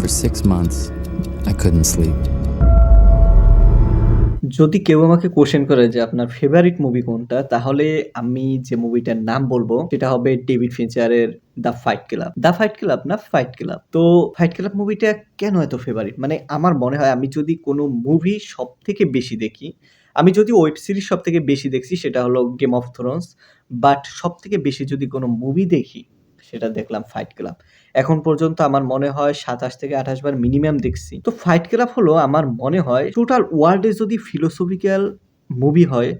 For 6 months, I couldn't sleep. যদি কেউ আমাকে কোশ্চেন করে যে আপনার ফেভারিট মুভি কোনটা, তাহলে আমি যে মুভিটার নাম বলবো সেটা হবে ডেভিড ফিঞ্চারের the fight club. The fight club না, ফাইট ক্লাব। তো ফাইট ক্লাব মুভিটা কেন এত ফেভারিট? মানে আমার মনে হয় আমি যদি কোনো মুভি সবথেকে বেশি দেখি, আমি যদি ওয়েব সিরিজ সবথেকে বেশি দেখছি সেটা হলো গেম অফ থ্রোনস। বাট সবথেকে বেশি যদি কোনো মুভি দেখি সেটা দেখলাম ফাইট ক্লাব। এখন পর্যন্ত আমার মনে হয় ২৭ থেকে ২৮ বার মিনিমাম দেখছি। তো ফাইট ক্লাব হলো আমার মনে হয় টোটাল ওয়ার্ল্ডে যদি ফিলোসফিক্যাল মুভি হয়,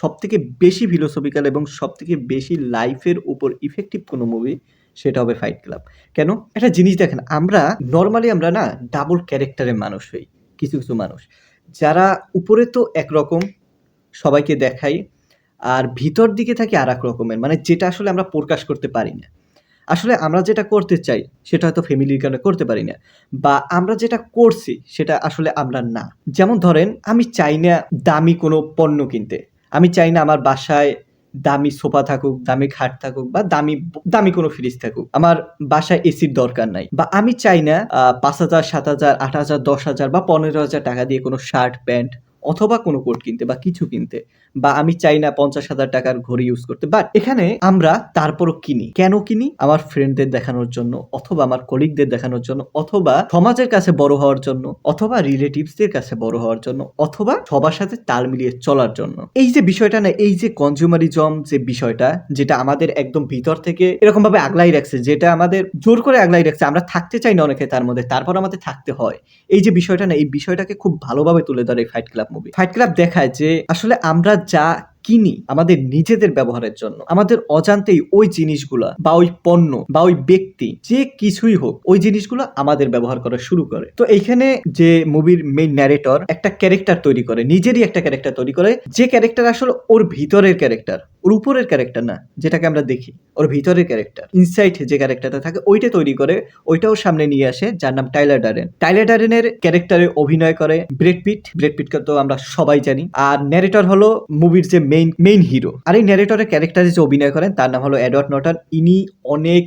সবথেকে বেশি ফিলোসফিক্যাল এবং সবথেকে বেশি লাইফের উপর ইফেক্টিভ কোনো মুভি সেটা হবে ফাইট ক্লাব। কেন? একটা জিনিস দেখেন, আমরা নরমালি আমরা না ডাবল ক্যারেক্টারের মানুষ হই। কিছু, কিছু মানুষ যারা উপরে তো একরকম সবাইকে দেখাই, আর ভিতর দিকে থাকি আরেক রকমের। মানে যেটা আসলে আমরা প্রকাশ করতে পারি না। আসলে আমরা যেটা করতে চাই সেটা হয়তো ফ্যামিলির কারণে করতে পারি না, বা আমরা যেটা করছি সেটা আসলে আমরা না। যেমন ধরেন, আমি চাই না দামি কোনো পণ্য কিনতে। আমি চাই না আমার বাসায় দামি সোফা থাকুক, দামি খাট থাকুক, বা দামি কোনো ফ্রিজ থাকুক। আমার বাসায় এসির দরকার নাই। বা আমি চাই না ৫,০০০, ৭,০০০, ৮,০০০, ১০,০০০ বা ১৫,০০০ টাকা দিয়ে কোনো শার্ট, প্যান্ট অথবা কোনো কোট কিনতে বা কিছু কিনতে। বা আমি চাই না ৫০,০০০ টাকার ঘড়ি ইউজ করতে। বাট এখানে আমরা তারপরও কিনি। কেন কিনি? আমার ফ্রেন্ডদের দেখানোর জন্য, অথবা আমার কলিগদের দেখানোর জন্য, অথবা সমাজের কাছে বড় হওয়ার জন্য, অথবা রিলেটিভসদের কাছে বড় হওয়ার জন্য, অথবা সবার সাথে তাল মিলিয়ে চলার জন্য। এই যে বিষয়টা না, এই যে কনজিউমারিজম যে বিষয়টা, যেটা আমাদের একদম ভিতর থেকে এরকম ভাবে আগলাই রাখছে, যেটা আমাদের জোর করে আগলাই রাখছে। আমরা থাকতে চাই না অনেকে তার মধ্যে, তারপর আমাদের থাকতে হয়। এই যে বিষয়টা না, এই বিষয়টাকে খুব ভালোভাবে তুলে ধরে এই fight club movie. Fight club দেখায় যে আসলে আমরা যা কিনি আমাদের নিজেদের ব্যবহারের জন্য, আমাদের অজান্তেই ওই জিনিসগুলা বা ওই পণ্য বা ওই ব্যক্তি যে কিছুই হোক, ওই জিনিসগুলো আমাদের ব্যবহার করা শুরু করে। তো এইখানে যে মুভির মেইন ন্যারেটর একটা ক্যারেক্টার তৈরি করে, নিজেরই একটা ক্যারেক্টার তৈরি করে, যে ক্যারেক্টার আসলে ওর ভিতরের ক্যারেক্টার, ওর উপরের ক্যারেক্টার না যেটাকে আমরা দেখি, ওর ভিতরের ক্যারেক্টার, ইনসাইড যে ক্যারেক্টারটা থাকে ওইটা তৈরি করে, ওইটাও সামনে নিয়ে আসে, যার নাম টাইলার ডারেন। টাইলার ডারেনের ক্যারেক্টারে অভিনয় করে ব্রেড পিট। ব্রেড পিটকে তো আমরা সবাই জানি। আর ন্যারেটর হলো মুভির যে মেইন হিরো। আর এই ন্যারেটরের ক্যারেক্টারে যে অভিনয় করেন তার নাম হলো এডওয়ার্ড নর্টন। ইনি অনেক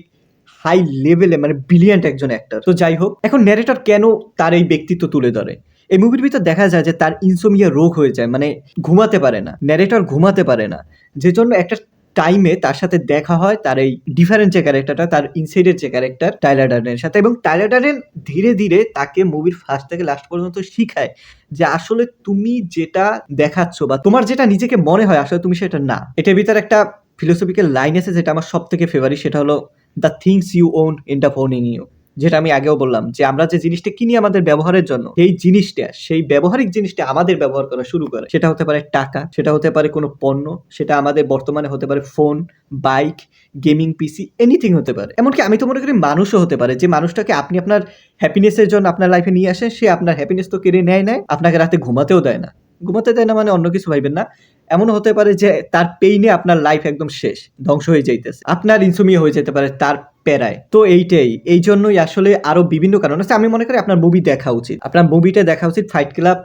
হাই লেভেলে, মানে ব্রিলিয়ান্ট একজন অ্যাক্টর। তো যাই হোক, এখন ন্যারেটর কেন তার এই ব্যক্তিত্ব তুলে ধরে? এই মুভির ভিতর দেখা যায় যে তার ইনসোমিয়া রোগ হয়ে যায়, মানে ঘুমাতে পারে না, ন্যারেটর ঘুমাতে পারে না। যে জন্য একটা টাইমে তার সাথে দেখা হয় তার এই ডিফারেন্ট যে ক্যারেক্টারটা, তার ইনসাইডের যে ক্যারেক্টার টাইলার ডারেনের সাথে। এবং টাইলার ডারেন ধীরে ধীরে তাকে মুভির ফার্স্ট থেকে লাস্ট পর্যন্ত শিখায় যে আসলে তুমি যেটা দেখাচ্ছ বা তোমার যেটা নিজেকে মনে হয় আসলে তুমি সেটা না। এটার ভিতরে একটা ফিলোসফিক্যাল লাইন আছে যেটা আমার সব থেকে ফেভারিট, সেটা হলো the things you own end up owning you. যেটা আমি আগেও বললাম যে আমরা যে জিনিসটা কিনি আমাদের ব্যবহারের জন্য, এই জিনিসটা, সেই ব্যবহারিক জিনিসটা আমাদের ব্যবহার করা শুরু করে। সেটা হতে পারে টাকা, সেটা হতে পারে কোনো পণ্য, সেটা আমাদের বর্তমানে হতে পারে ফোন, বাইক, গেমিং পিসি, এনিথিং হতে পারে। এমনকি আমি তো মনে করি মানুষও হতে পারে, যে মানুষটাকে আপনি আপনার হ্যাপিনেসের জন্য আপনার লাইফে নিয়ে আসেন, সে আপনার হ্যাপিনেস তো কেড়ে নেয়, আপনাকে রাতে ঘুমাতেও দেয় না। ঘুমাতে দেয় না মানে অন্য কিছু ভাইবেন না। এমনও হতে পারে যে তার পেইনে আপনার লাইফ একদম শেষ, ধ্বংস হয়ে যাইতেছে, আপনার ইনসোমিয়া হয়ে যেতে পারে তার প্যারায়। তো এইটাই, এই জন্যই আসলে আরো বিভিন্ন কারণ আছে। আমি মনে করি আপনার মুভি দেখা উচিত, আপনার মুভিটা দেখা উচিত ফাইট ক্লাব।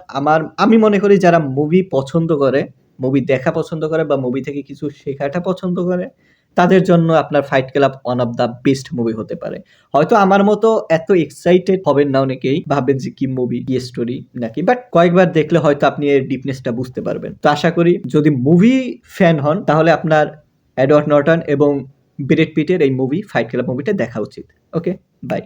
আমি মনে করি যারা মুভি পছন্দ করে, মুভি দেখা পছন্দ করে, বা মুভি থেকে কিছু শেখাটা পছন্দ করে, তাদের জন্য আপনার fight club one of the best movie হতে পারে। হয়তো আমার মতো এত এক্সাইটেড হবেন না, অনেকেই ভাববেন যে কি মুভি, কি স্টোরি নাকি, বাট কয়েকবার দেখলে হয়তো আপনি এর ডিপনেসটা বুঝতে পারবেন। তো আশা করি যদি মুভি ফ্যান হন তাহলে আপনার এডওয়ার্ড নর্টন এবং ব্রেড পিটের এই মুভি ফাইট ক্লাব মুভিটা দেখা উচিত। ওকে, বাই।